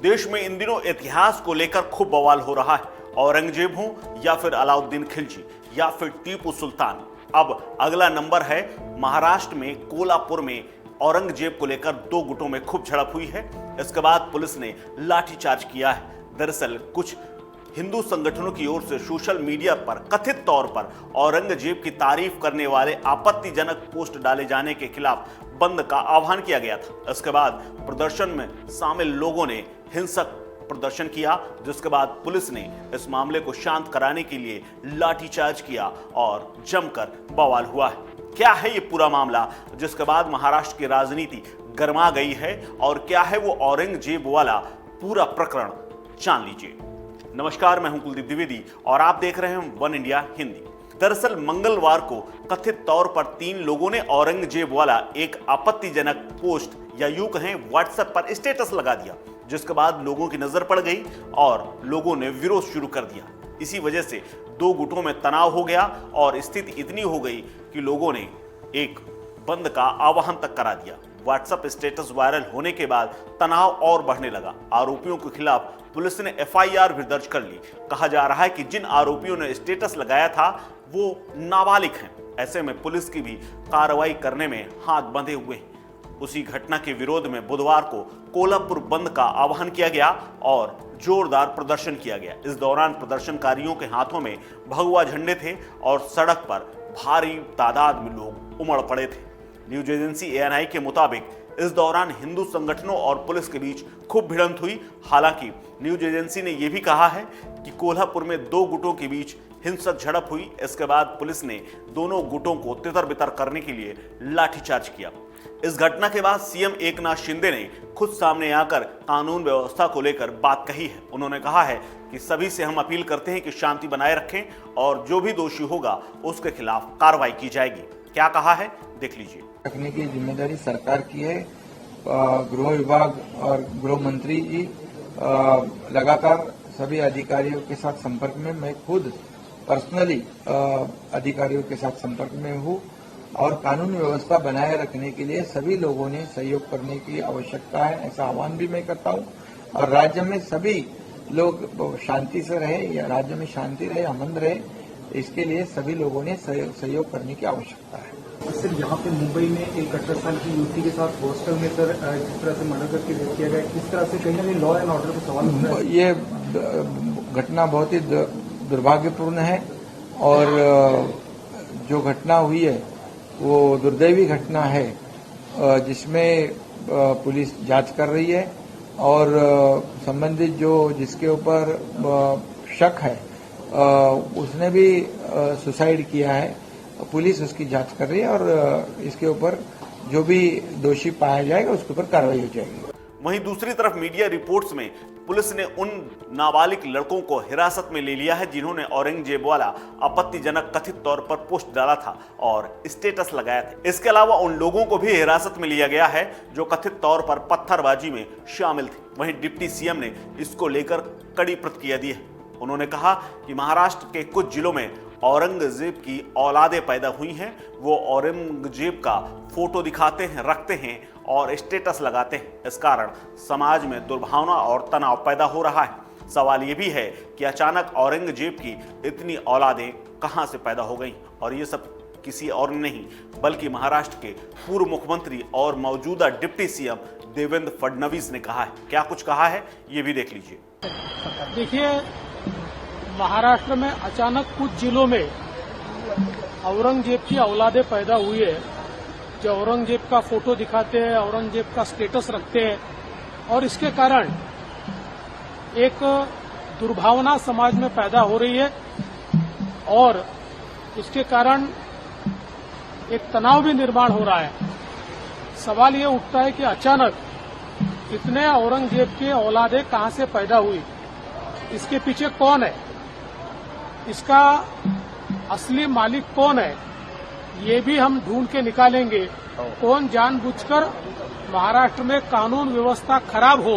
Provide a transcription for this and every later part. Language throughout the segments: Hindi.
देश में इन दिनों इतिहास को लेकर खूब बवाल हो रहा है। औरंगजेब हो या फिर अलाउद्दीन खिलजी या फिर टीपू सुल्तान। अब अगला नंबर है महाराष्ट्र में कोल्हापुर में औरंगजेब को लेकर दो गुटों में खूब झड़प हुई है। इसके बाद पुलिस ने लाठीचार्ज किया है। दरअसल कुछ हिंदू संगठनों की ओर से सोशल मीडिया पर कथित तौर पर औरंगजेब की तारीफ करने वाले आपत्तिजनक पोस्ट डाले जाने के खिलाफ बंद का आह्वान किया गया था। इसके बाद प्रदर्शन में शामिल लोगों ने हिंसक प्रदर्शन किया, जिसके बाद पुलिस ने इस मामले को शांत कराने के लिए लाठीचार्ज किया और जमकर बवाल हुआ है। क्या है ये पूरा मामला, जिसके बाद महाराष्ट्र की राजनीति गर्मा गई है, और क्या है वो औरंगजेब वाला पूरा प्रकरण, जान लीजिए। नमस्कार, मैं हूं कुलदीप द्विवेदी और आप देख रहे हैं वन इंडिया हिंदी। दरअसल मंगलवार को कथित तौर पर 3 लोगों ने औरंगजेब वाला एक आपत्तिजनक पोस्ट या यूं कहें व्हाट्सएप पर स्टेटस लगा दिया, जिसके बाद लोगों की नजर पड़ गई और लोगों ने विरोध शुरू कर दिया। इसी वजह से दो गुटों में तनाव हो गया और स्थिति इतनी हो गई कि लोगों ने एक बंद का आह्वान तक करा दिया। व्हाट्सएप स्टेटस वायरल होने के बाद तनाव और बढ़ने लगा। आरोपियों के खिलाफ पुलिस ने एफआईआर भी दर्ज कर ली। कहा जा रहा है कि जिन आरोपियों ने स्टेटस लगाया था वो नाबालिग हैं। ऐसे में पुलिस की भी कार्रवाई करने में हाथ बंधे हुए हैं। उसी घटना के विरोध में बुधवार को कोल्हापुर बंद का आह्वान किया गया और जोरदार प्रदर्शन किया गया। इस दौरान प्रदर्शनकारियों के हाथों में भगवा झंडे थे और सड़क पर भारी तादाद में लोग उमड़ पड़े थे। न्यूज एजेंसी एएनआई के मुताबिक इस दौरान हिंदू संगठनों और पुलिस के बीच खूब भिड़ंत हुई। हालांकि न्यूज एजेंसी ने यह भी कहा है कि कोल्हापुर में दो गुटों के बीच हिंसक झड़प हुई। इसके बाद पुलिस ने दोनों गुटों को तितर-बितर करने के लिए लाठीचार्ज किया। इस घटना के बाद सीएम एकनाथ शिंदे ने खुद सामने आकर कानून व्यवस्था को लेकर बात कही है। उन्होंने कहा है कि सभी से हम अपील करते हैं कि शांति बनाए रखें और जो भी दोषी होगा उसके खिलाफ कार्रवाई की जाएगी। क्या कहा है, देख लीजिए। रखने की जिम्मेदारी सरकार की है। गृह विभाग और गृह मंत्री जी लगातार सभी अधिकारियों के साथ संपर्क में, मैं खुद पर्सनली अधिकारियों के साथ संपर्क में हूँ और कानून व्यवस्था बनाए रखने के लिए सभी लोगों ने सहयोग करने की आवश्यकता है, ऐसा आह्वान भी मैं करता हूँ। और राज्य में सभी लोग शांति से रहे, या राज्य में शांति रहे, अमन रहे, इसके लिए सभी लोगों ने सहयोग करने की आवश्यकता है। सर, यहाँ पे मुंबई में एक 18 साल की युवती के साथ हॉस्टल में सर जिस तरह से मर्डर करके रेप किया गया, किस तरह से कहीं ना कहीं लॉ एंड ऑर्डर का सवाल उठ रहा है। ये घटना बहुत ही दुर्भाग्यपूर्ण है और जो घटना हुई है वो दुर्दैवी घटना है, जिसमें पुलिस जांच कर रही है और संबंधित जो जिसके ऊपर शक है उसने भी सुसाइड किया है। पुलिस उसकी जांच कर रही है और इसके ऊपर जो भी दोषी पाया जाएगा उसके ऊपर कार्रवाई हो जाएगी। वहीं दूसरी तरफ मीडिया रिपोर्ट्स में पुलिस ने उन नाबालिग लड़कों को हिरासत में ले लिया है जिन्होंने औरंगजेब वाला आपत्तिजनक कथित तौर पर पोस्ट डाला था और स्टेटस लगाया था। इसके अलावा उन लोगों को भी हिरासत में लिया गया है जो कथित तौर पर पत्थरबाजी में शामिल थे। वहीं डिप्टी सीएम ने इसको लेकर कड़ी प्रतिक्रिया दी है। उन्होंने कहा कि महाराष्ट्र के कुछ जिलों में औरंगजेब की औलादें पैदा हुई हैं। वो औरंगजेब का फोटो दिखाते हैं, रखते हैं और स्टेटस लगाते हैं। इस कारण समाज में दुर्भावना और तनाव पैदा हो रहा है। सवाल ये भी है कि अचानक औरंगजेब की इतनी औलादें कहां से पैदा हो गईं, और ये सब किसी और नहीं बल्कि महाराष्ट्र के पूर्व मुख्यमंत्री और मौजूदा डिप्टी सीएम देवेंद्र फडणवीस ने कहा है। क्या कुछ कहा है, ये भी देख लीजिए। देखिए, महाराष्ट्र में अचानक कुछ जिलों में औरंगजेब की औलादें पैदा हुई है, जो औरंगजेब का फोटो दिखाते हैं, औरंगजेब का स्टेटस रखते हैं, और इसके कारण एक दुर्भावना समाज में पैदा हो रही है और इसके कारण एक तनाव भी निर्माण हो रहा है। सवाल ये उठता है कि अचानक इतने औरंगजेब के औलादें कहां से पैदा हुई, इसके पीछे कौन है, इसका असली मालिक कौन है, ये भी हम ढूंढ के निकालेंगे। कौन जानबूझकर महाराष्ट्र में कानून व्यवस्था खराब हो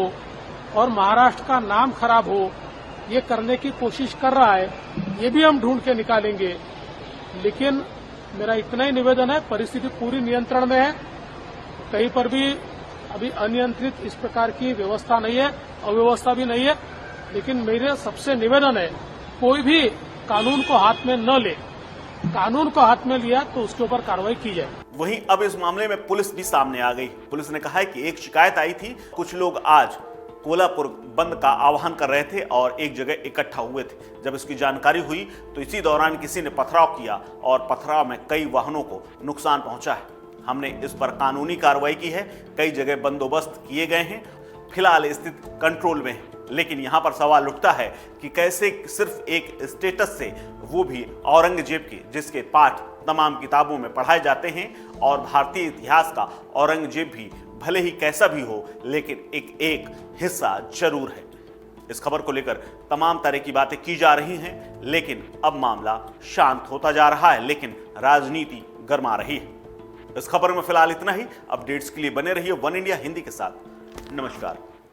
और महाराष्ट्र का नाम खराब हो, ये करने की कोशिश कर रहा है, ये भी हम ढूंढ के निकालेंगे। लेकिन मेरा इतना ही निवेदन है, परिस्थिति पूरी नियंत्रण में है, कहीं पर भी अभी अनियंत्रित इस प्रकार की व्यवस्था नहीं है, अव्यवस्था भी नहीं है। लेकिन मेरे सबसे निवेदन है, कोई भी कानून को हाथ में न ले, कानून को हाथ में लिया तो उसके ऊपर कार्रवाई की जाए। वहीं अब इस मामले में पुलिस भी सामने आ गई। पुलिस ने कहा है कि एक शिकायत आई थी, कुछ लोग आज कोल्हापुर बंद का आह्वान कर रहे थे और एक जगह इकट्ठा हुए थे। जब इसकी जानकारी हुई तो इसी दौरान किसी ने पथराव किया और पथराव में कई वाहनों को नुकसान पहुंचा है। हमने इस पर कानूनी कार्रवाई की है, कई जगह बंदोबस्त किए गए हैं, फिलहाल स्थिति कंट्रोल में है। लेकिन यहां पर सवाल उठता है कि कैसे सिर्फ एक स्टेटस से, वो भी औरंगजेब के, जिसके पाठ तमाम किताबों में पढ़ाए जाते हैं और भारतीय इतिहास का औरंगजेब भी भले ही कैसा भी हो लेकिन एक हिस्सा जरूर है। इस खबर को लेकर तमाम तरह की बातें की जा रही हैं, लेकिन अब मामला शांत होता जा रहा है, लेकिन राजनीति गरमा रही है। इस खबर में फिलहाल इतना ही। अपडेट्स के लिए बने रहिए वन इंडिया हिंदी के साथ। नमस्कार।